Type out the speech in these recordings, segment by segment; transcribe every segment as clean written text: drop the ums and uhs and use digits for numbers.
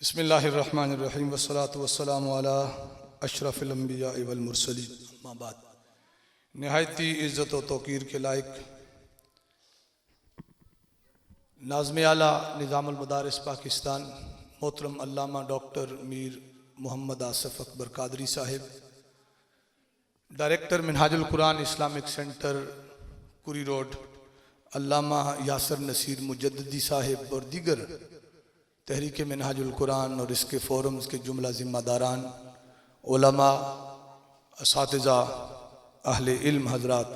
बिस्मिल्लाहिर्रहमानिर्रहीम वस्सलातु वस्सलामु अला अशरफिल अंबिया वल मुरसलीन अम्मा बाद। नहायती इज़्ज़त व तौक़ीर के लायक नाज़्म आला निज़ामुल मदारिस पाकिस्तान मोहतरम Allama doctor Mir Mohammad Asif Akbar Qadri Sahib, director Minhajul Quran Islamic center Kuri road, Allama Yasir Naseer Mujaddidi Sahib और दीगर तहरीक मिनहाजुल कुरान और इसके फ़ोरम्स के जुमला ज़िम्मेदारान, उलमा, असातिज़ा, अहले इल्म हज़रात,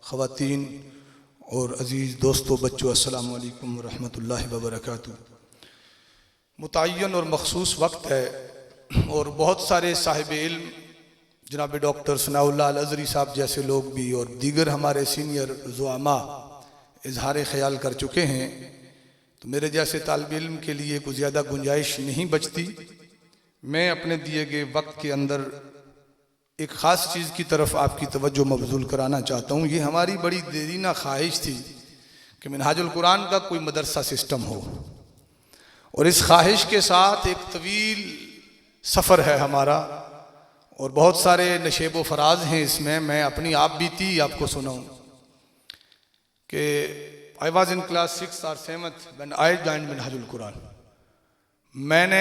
ख़वातीन और अज़ीज़ दोस्तों बच्चों, अस्सलामु अलैकुम रहमतुल्लाहि व बरकातुहू। मुतय्यन और मखसूस वक्त है और बहुत सारे साहिब इल्म जनाब डॉक्टर सनाउल्लाह अल अज़हरी साहब जैसे लोग भी और दीगर हमारे सीनियर ज़ुआमा इजहार ख़याल कर चुके हैं, तो मेरे जैसे तालिब इल्म के लिए कुछ ज़्यादा गुंजाइश नहीं बचती। मैं अपने दिए गए वक्त के अंदर एक ख़ास चीज़ की तरफ आपकी तवज्जो मबज़ूल कराना चाहता हूँ। ये हमारी बड़ी देरीना ख्वाहिश थी कि मिनहाजुल कुरान का कोई मदरसा सिस्टम हो, और इस ख्वाहिश के साथ एक तवील सफ़र है हमारा और बहुत सारे नशेब व फराज हैं इसमें। मैं अपनी आप बीती आपको सुनाऊँ कि I was in class 6th or 7th when I joined Minhajul Quran. मैंने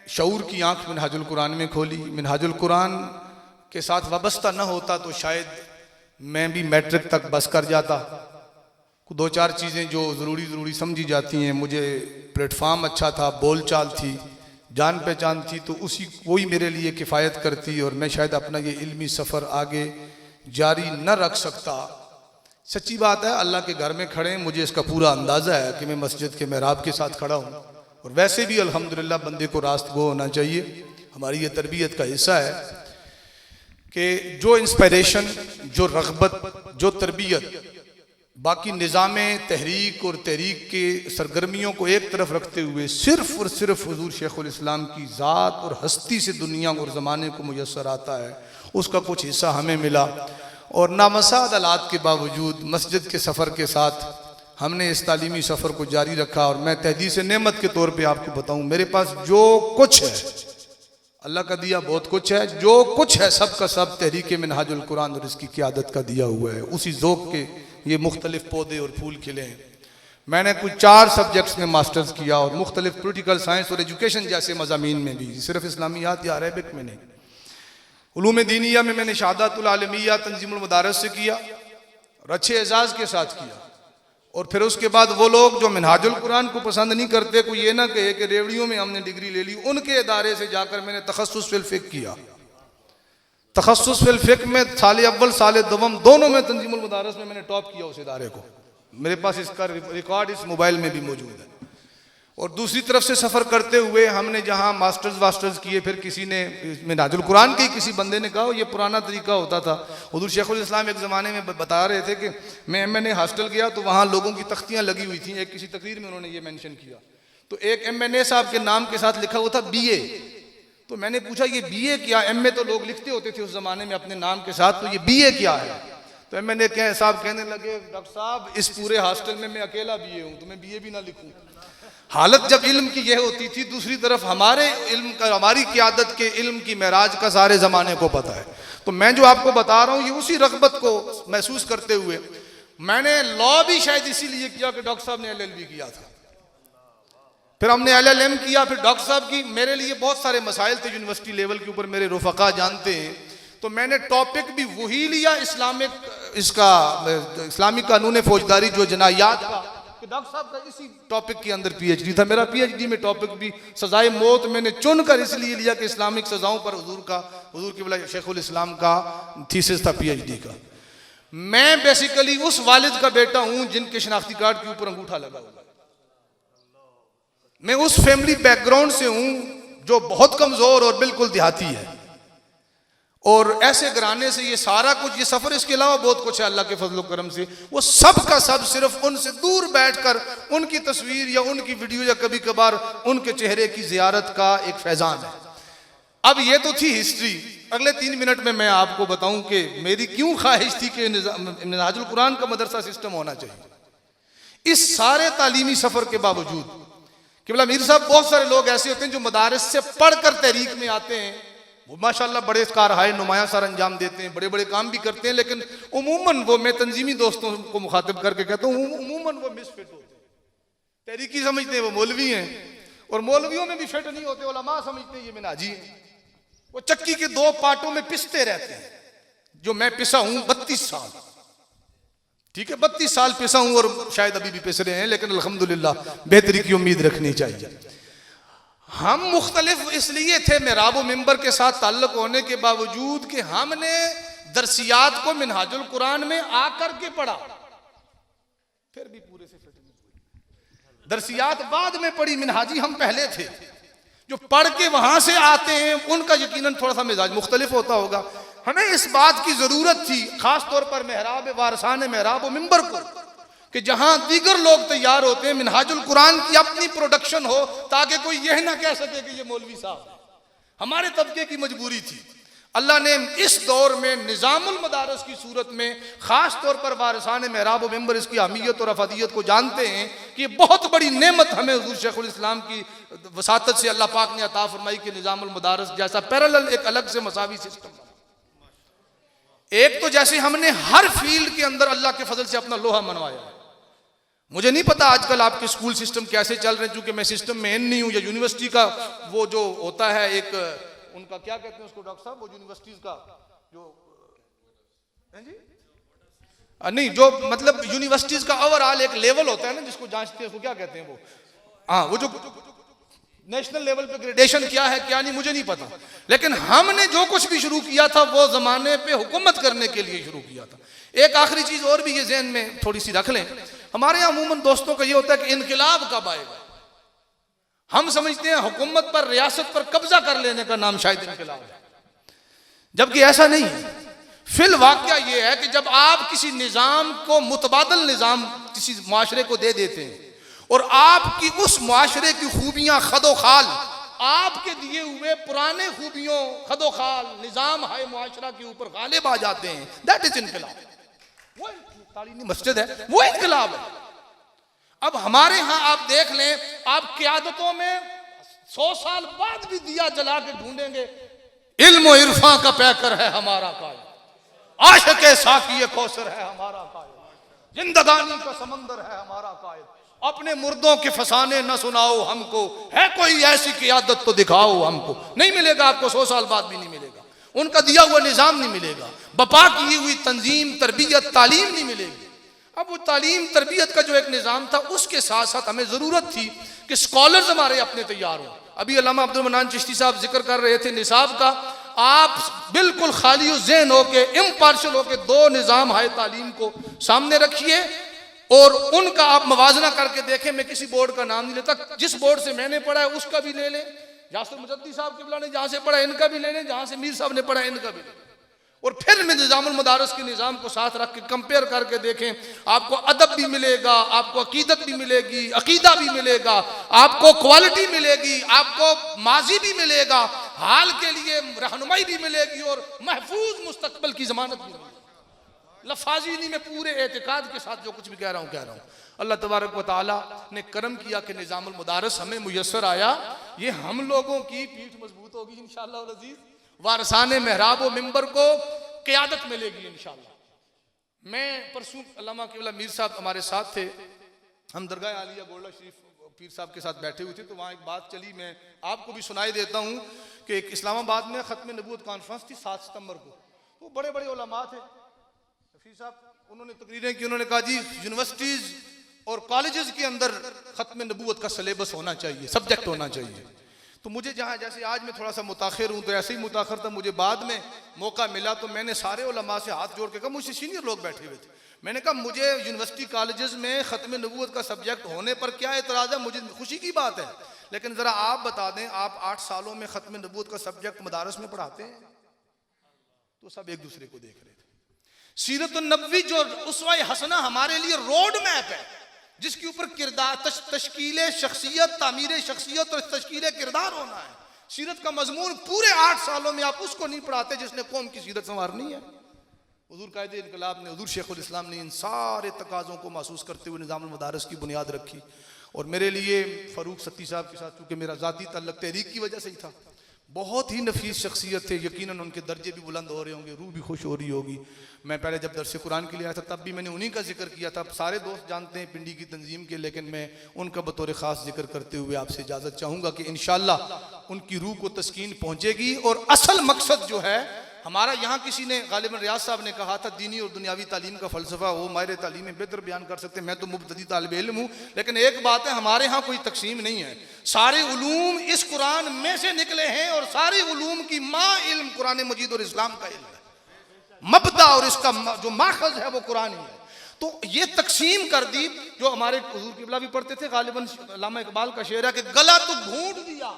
शऊर की आँख मिनहाजुल कुरान में खोली। मिनहाजुल कुरान के साथ वाबस्ता न होता तो शायद मैं भी मैट्रिक तक बस कर जाता। दो चार चीज़ें जो ज़रूरी समझी जाती हैं, मुझे प्लेटफार्म अच्छा था, बोल चाल थी, जान पहचान थी, तो वही मेरे लिए किफ़ायत करती और मैं शायद अपना ये इल्मी सफ़र आगे जारी न रख सकता। सच्ची बात है, अल्लाह के घर में खड़े हैं, मुझे इसका पूरा अंदाज़ा है कि मैं मस्जिद के मेहराब के साथ खड़ा हूँ, और वैसे भी अल्हम्दुलिल्लाह बंदे को रास्त गो होना चाहिए। हमारी ये तरबियत का हिस्सा है कि जो इंस्पिरेशन, जो रग़बत, जो तरबियत बाकी निज़ाम तहरीक और तहरीक के सरगर्मियों को एक तरफ रखते हुए सिर्फ़ और सिर्फ हुज़ूर शेखुल इस्लाम की ज़ात और हस्ती से दुनिया और ज़माने को मुयस्सर आता है, उसका कुछ हिस्सा हमें मिला। और नामसाद हालात के बावजूद मस्जिद के सफ़र के साथ हमने इस तालीमी सफ़र को जारी रखा। और मैं तहदीस नेमत के तौर पे आपको बताऊं, मेरे पास जो कुछ है अल्लाह का दिया, बहुत कुछ है, जो कुछ है सब का सब तहरीक मिनहाजुल कुरान और इसकी क़ियादत का दिया हुआ है। उसी ज़ौक़ के ये मुख्तलिफ़ पौधे और फूल खिले हैं। मैंने कुछ 4 सब्जेक्ट्स में मास्टर्स किया और मुख्तलिफ़ पोलिटिकल साइंस और एजुकेशन जैसे मज़ामीन में भी, सिर्फ इस्लामियात या अरबिक में नहीं। उलूम दीनिया में मैंने शहादतुल आलमिया तंजीमुल मदारिस से किया और अच्छे एजाज़ के साथ किया। और फिर उसके बाद वो लोग जो मिनहाजुल कुरान को पसंद नहीं करते, कोई ये ना कहे कि रेवड़ियों में हमने डिग्री ले ली, उनके इदारे से जाकर मैंने तखस्सुस फिल फ़िक़्ह किया। तखस्सुस फिल फ़िक़्ह में साल अव्वल साल दवम दोनों में तंजीमुल मदारिस में मैंने टॉप किया उस इदारे को। मेरे पास इसका रिकॉर्ड इस मोबाइल में भी मौजूद है। और दूसरी तरफ से सफ़र करते हुए हमने जहाँ मास्टर्स किए, फिर किसी ने मिनहाजुल कुरान के किसी बंदे ने कहा, ये पुराना तरीका होता था। हुज़ूर शेखुल इस्लाम एक ज़माने में बता रहे थे कि मैं MNA हॉस्टल गया तो वहाँ लोगों की तख्तियाँ लगी हुई थी। एक किसी तकरीर में उन्होंने ये मेंशन किया, तो एक MNA साहब के नाम के साथ लिखा हुआ था BA। तो मैंने पूछा ये BA क्या? MA तो लोग लिखते होते थे उस ज़माने में अपने नाम के साथ, तो ये BA क्या है? तो MNA साहब कहने लगे, डॉक्टर साहब इस पूरे हॉस्टल में मैं अकेला BA हूँ, तो मैं BA भी ना लिखूँ। हालत जब इल्म की यह होती थी, दूसरी तरफ हमारे इल्म का, हमारी क़ियादत के इल्म की महराज का सारे ज़माने को पता है। तो मैं जो आपको बता रहा हूँ ये उसी रग़बत को महसूस करते हुए मैंने लॉ भी शायद इसीलिए किया कि डॉक्टर साहब ने LLB किया था, फिर हमने LLM किया, फिर डॉक्टर साहब की। मेरे लिए बहुत सारे मसाइल थे यूनिवर्सिटी लेवल के ऊपर, मेरे रुफ़क़ा जानते हैं। तो मैंने टॉपिक भी वही लिया, इस्लामी कानून फौजदारी जो जनायात का, कि डॉक्टर साहब का इसी टॉपिक के अंदर PhD था। मेरा PhD में टॉपिक भी सजाए मौत मैंने चुनकर इसलिए लिया कि इस्लामिक सजाओं पर हुजूर की बला शेखुल इस्लाम का थीसिस था PhD का। मैं बेसिकली उस वालिद का बेटा हूं जिनके शनाख्ती कार्ड के ऊपर अंगूठा लगा हुआ है। मैं उस फैमिली बैकग्राउंड से हूं जो बहुत कमजोर और बिल्कुल देहाती है, और ऐसे घराने से ये सारा कुछ, ये सफ़र, इसके अलावा बहुत कुछ है अल्लाह के फजल करम से, वो सब का सब सिर्फ उनसे दूर बैठकर उनकी तस्वीर या उनकी वीडियो या कभी कभार उनके चेहरे की ज़ियारत का एक फैज़ान है। अब ये तो थी हिस्ट्री। अगले 3 मिनट में मैं आपको बताऊं कि मेरी क्यों ख्वाहिश थी कि मिनहाजुल कुरान का मदरसा सिस्टम होना चाहिए। इस सारे तालीमी सफ़र के बावजूद किबला मीर साहब, बहुत सारे लोग ऐसे होते हैं जो मदारिस से पढ़कर तहरीक में आते हैं, वो माशाल्लाह बड़े कारहाय नुमायां सर अंजाम देते हैं, बड़े बड़े काम भी करते हैं, लेकिन उमूमन वो, मैं तंजीमी दोस्तों को मुखातिब करके कहता हूँ, उमूमन वो मिसफिट होते हैं। तहरीकी समझते हैं वो मौलवी हैं, और मौलवियों में भी फिट नहीं होते, उलमा समझते हैं ये मिनाजी है। वो चक्की के दो पार्टों में पिसते रहते हैं। जो मैं पिसा हूं 32 साल, ठीक है, 32 साल पिसा हूं, और शायद अभी भी पिस रहे हैं, लेकिन अल्हम्दुलिल्लाह बेहतरी की उम्मीद रखनी चाहिए। हम मुख्तलिफ इसलिए थे मेहराब मिंबर के साथ ताल्लुक होने के बावजूद कि हमने दरसियात को मिनहाजुल कुरान में आकर के पढ़ा, फिर भी पूरे से फिट नहीं हुए। दरसियात बाद में पढ़ी, मिनहाजी हम पहले थे। जो पढ़ के वहां से आते हैं उनका यकीनन थोड़ा सा मिजाज मुख्तलिफ होता होगा। हमें इस बात की जरूरत थी, खास तौर पर मेहराब वारसान मेहराब व मिंबर को, कि जहां दीगर लोग तैयार होते हैं, मिनहाजुल कुरान की अपनी प्रोडक्शन हो, ताकि कोई यह ना कह सके कि ये मौलवी साहब है। हमारे तबके की मजबूरी थी। अल्लाह ने इस दौर में निज़ामुल मदारस की सूरत में, खास तौर पर वारसान मेहराब व मिंबर इसकी अहमियत और अफादियत को जानते हैं कि ये बहुत बड़ी नेमत हमें हुज़ूर शेखुल इस्लाम की वसातत से अल्लाह पाक ने अता फरमाई कि निज़ामुल मदारस जैसा पैरेलल एक अलग से मसावी सिस्टम। एक तो जैसे हमने हर फील्ड के अंदर अल्लाह के फजल से अपना लोहा मनवाया है। मुझे नहीं पता आजकल आपके स्कूल सिस्टम कैसे चल रहे हैं, चूंकि मैं सिस्टम में नहीं हूं, या यूनिवर्सिटी का वो जो होता है एक, उनका क्या कहते हैं उसको डॉक्टर साहब, वो यूनिवर्सिटीज का जो है जी, नहीं, जो मतलब यूनिवर्सिटीज का ओवरऑल एक लेवल होता है ना जिसको जांचते हैं, उसको क्या कहते हैं वो, हाँ, वो जो नेशनल लेवल पे ग्रेडेशन क्या है क्या नहीं मुझे नहीं पता, लेकिन हमने जो कुछ भी शुरू किया था वो जमाने पे हुकूमत करने के लिए शुरू किया था। एक आखिरी चीज और भी ये ज़हन में थोड़ी सी रख लें, हमारे यहाँ अमूमन दोस्तों का ये होता है कि इनकलाब कब आएगा। हम समझते हैं हुकूमत पर, रियासत पर कब्जा कर लेने का नाम शायद इनकलाब है, जबकि ऐसा नहीं है। फिल वाकया ये है कि जब आप किसी निज़ाम को, मुतबादल निज़ाम किसी माशरे को दे देते हैं, और आपकी उस माशरे की खूबियां खदोखाल आपके दिए हुए पुराने खूबियों खदोखाल निज़ाम है माशरा के ऊपर गालिब आ जाते हैं, दैट इज इनकलाब। वो तालीमी मस्जिद है, वो इनकलाब है। अब हमारे यहाँ आप देख लें, आप क़यादतों में 100 साल बाद भी दिया जला के ढूंढेंगे, इल्म और इरफा का पैकर है हमारा कायल, आशिक़ साक़ी कौसर है हमारा कायल, जिंदगानी का समंदर है हमारा कायल, अपने मुर्दों के फसाने न सुनाओ हमको, है कोई ऐसी क़यादत तो दिखाओ हमको। नहीं मिलेगा आपको, 100 साल बाद भी नहीं मिलेगा, उनका दिया हुआ निज़ाम नहीं मिलेगा, बपा की हुई तंजीम, तरबियत, तालीम नहीं मिलेगी। अब वो तालीम तरबियत का जो एक निज़ाम था, उसके साथ साथ हमें ज़रूरत थी कि स्कॉलर्स हमारे अपने तैयार हों। अभी अल्लामा अब्दुल मन्नान चिश्ती साहब जिक्र कर रहे थे निसाब का, आप बिल्कुल खाली ज़हन होके, इम्पार्शल होके दो निज़ाम है तालीम को सामने रखिए और उनका आप मवाजना करके देखें। मैं किसी बोर्ड का नाम नहीं लेता, जिस बोर्ड से मैंने पढ़ा है उसका भी ले लें, यासर मुजद्दी साहब किबला ने जहाँ से पढ़ा इनका भी ले लें, जहाँ से मीर साहब ने पढ़ा इनका भी ले लें, और फिर मैं निज़ामुल मदारस के निज़ाम को साथ रख के कंपेयर करके देखें। आपको अदब भी मिलेगा, आपको अकीदत भी मिलेगी, अकीदा भी मिलेगा, आपको क्वालिटी मिलेगी, आपको माजी भी मिलेगा, हाल के लिए रहनुमाई भी मिलेगी और महफूज मुस्तकबल की ज़मानत भी मिलेगी। लफाजी नहीं, मैं पूरे एतकाद के साथ जो कुछ भी कह रहा हूँ। अल्लाह तबारक व तआला ने करम किया कि निज़ामुल मदारस हमें मुयस्सर आया। ये हम लोगों की पीठ मजबूत होगी इंशाअल्लाह अल अज़ीज़, वारसाने मेहराब व मिंबर को क़यादत मिलेगी इंशाअल्लाह। मैं परसों अल्लामा क़िबला मीर साहब हमारे साथ थे, हम दरगाह आलिया गोल्डा शरीफ पीर साहब के साथ बैठे हुए थे, तो वहाँ एक बात चली, मैं आपको भी सुनाई देता हूँ कि एक इस्लामाबाद में ख़त्म नबूवत कॉन्फ्रेंस थी 7 सितंबर को। वो बड़े बड़े उलमा थे, शफी साहब, उन्होंने तकरीरें की, उन्होंने कहा जी यूनिवर्सिटीज़ और कॉलेजेस के अंदर ख़त्म नबूवत का सिलेबस होना चाहिए, सब्जेक्ट होना चाहिए। तो मुझे जहाँ, जैसे आज मैं थोड़ा सा मुताखिर हूँ, तो ऐसे ही मुताखिर था, मुझे बाद में मौका मिला तो मैंने सारे उलमा से हाथ जोड़ के कहा, मुझसे सीनियर लोग बैठे हुए थे, मैंने कहा मुझे यूनिवर्सिटी कॉलेजेस में ख़त्म नबूवत का सब्जेक्ट होने पर क्या एतराज़ है, मुझे खुशी की बात है, लेकिन ज़रा आप बता दें, आप 8 सालों में ख़त्म नबूवत का सब्जेक्ट मदारस में पढ़ाते हैं? तो सब एक दूसरे को देख रहे थे। सीरत नबवी जो उसवा हसना हमारे लिए रोड मैप है, जिसके ऊपर किरदार, तश्कील शख्सियत, तामीर शख्सियत और तश्कील किरदार होना है। सीरत का मजमून पूरे 8 सालों में आप उसको नहीं पढ़ाते जिसने कौम की सीरत संवारनी है। हुजूर कायदे इनकलाब ने, हुजूर शेखुल इस्लाम ने इन सारे तकाज़ों को महसूस करते हुए निज़ामुल मदारस की बुनियाद रखी और मेरे लिए फ़रूक सत्ती साहब के साथ, चूँकि मेरा ज़ाती ताल्लुक़ तहरीक की वजह से ही था, बहुत ही नफीस शख्सियत थे। यकीनन उनके दर्जे भी बुलंद हो रहे होंगे, रूह भी खुश हो रही होगी। मैं पहले जब दरस कुरान के लिए आया था तब भी मैंने उन्हीं का जिक्र किया था। सारे दोस्त जानते हैं पिंडी की तंजीम के, लेकिन मैं उनका बतौर ख़ास जिक्र करते हुए आपसे इजाज़त चाहूँगा कि इंशाअल्लाह उनकी रूह को तस्कीन पहुँचेगी। और असल मकसद जो है हमारा, यहाँ किसी ने, गालिबन रियाज साहब ने कहा था दीनी और दुनियावी तालीम का फ़लसफ़ा वो माहिर तालीम में बेहतर बयान कर सकते हैं, मैं तो मुब्तदी तालिब इल्म हूँ। लेकिन एक बात है, हमारे यहाँ कोई तकसीम नहीं है, सारे उलूम इस कुरान में से निकले हैं और सारे उलूम की माँ इल्म कुरान मजीद और इस्लाम का इल्म है। मबदा और इसका जो माखज़ है वो कुरान ही है। तो ये तकसीम कर दी, जो हमारे हुजूर किबला भी पढ़ते थे, गालिबन अल्लामा इकबाल का शेर है कि गला तो घूंट दिया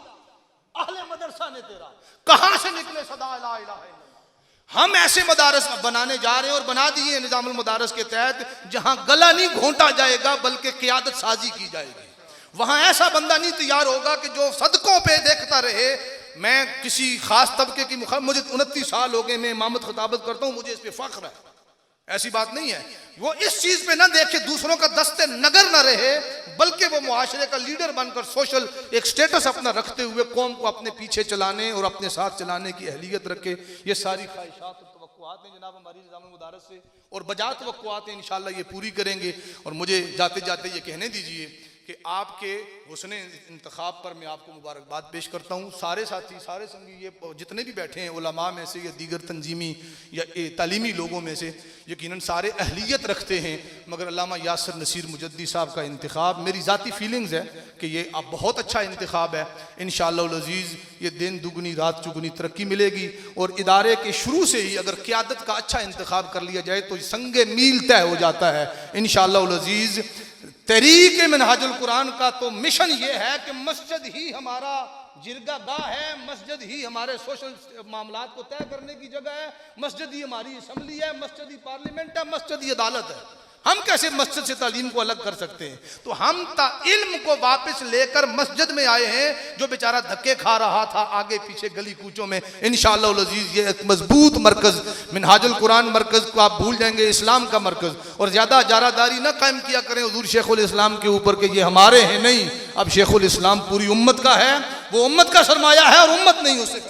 अहले मदरसा ने तेरा, कहाँ से निकले सदा ला इलाहा इल्लल्लाह। हम ऐसे मदारस बनाने जा रहे हैं और बना दिए निज़ामुल मदारस के तहत, जहां गला नहीं घोंटा जाएगा बल्कि क़ियादत साजी की जाएगी। वहां ऐसा बंदा नहीं तैयार होगा कि जो सदकों पे देखता रहे। मैं किसी खास तबके की मुझे 29 साल हो गए, मैं इमामत खिताबत करता हूँ, मुझे इस पर फ़ख्र है, ऐसी बात नहीं है। वो इस चीज़ पे ना देखे दूसरों का दस्ते नगर ना रहे, बल्कि वो मुआशरे का लीडर बनकर सोशल एक स्टेटस अपना रखते हुए कौम को अपने पीछे चलाने और अपने साथ चलाने की अहलियत रखे। ये सारी ख्वाहिशात और तवक्कुआत हैं जनाब हमारी निज़ामुल मुदारस से, और बजा तवक्कुआत हैं इंशाअल्लाह ये पूरी करेंगे। और मुझे जाते जाते ये कहने दीजिए कि आपके हुस्न इंतखाब पर मैं आपको मुबारकबाद पेश करता हूँ। सारे साथी, सारे संगी, ये जितने भी बैठे हैं, उलमा में से या दीगर तंजीमी या तालीमी लोगों में से, यकीनन सारे अहलियत रखते हैं, मगर अल्लामा यासर नसीर मुजद्दी साहब का इंतखाब, मेरी ज़ाती फीलिंग्स है कि ये अब बहुत अच्छा इंतखाब है। इंशाअल्लाह अज़ीज़ ये दिन दुगनी रात चुगनी तरक्की मिलेगी। और इदारे के शुरू से ही अगर क़ियादत का अच्छा इंतखाब कर लिया जाए तो संगे मील तय हो जाता है इंशाअल्लाह अज़ीज़। तहरीक मिनहाजुल कुरान का तो मिशन ये है कि मस्जिद ही हमारा जिरगा गाह है, मस्जिद ही हमारे सोशल मामलात को तय करने की जगह है, मस्जिद ही हमारी असम्बली है, मस्जिद ही पार्लियामेंट है, मस्जिद ही अदालत है। हम कैसे मस्जिद से तालीम को अलग कर सकते हैं? तो हम इल्म को वापस लेकर मस्जिद में आए हैं, जो बेचारा धक्के खा रहा था आगे पीछे गली कूचों में। इंशाअल्लाह अज़ीज़ ये एक मजबूत मरकज़, मिनहाजुल कुरान मरकज़ को आप भूल जाएंगे, इस्लाम का मरकज़। और ज़्यादा जारादारी ना कायम किया करें हुज़ूर शेखुल इस्लाम के ऊपर कि ये हमारे हैं, नहीं, अब शेखुल इस्लाम पूरी उम्मत का है, वो उम्मत का सरमाया है और उम्मत नहीं उसे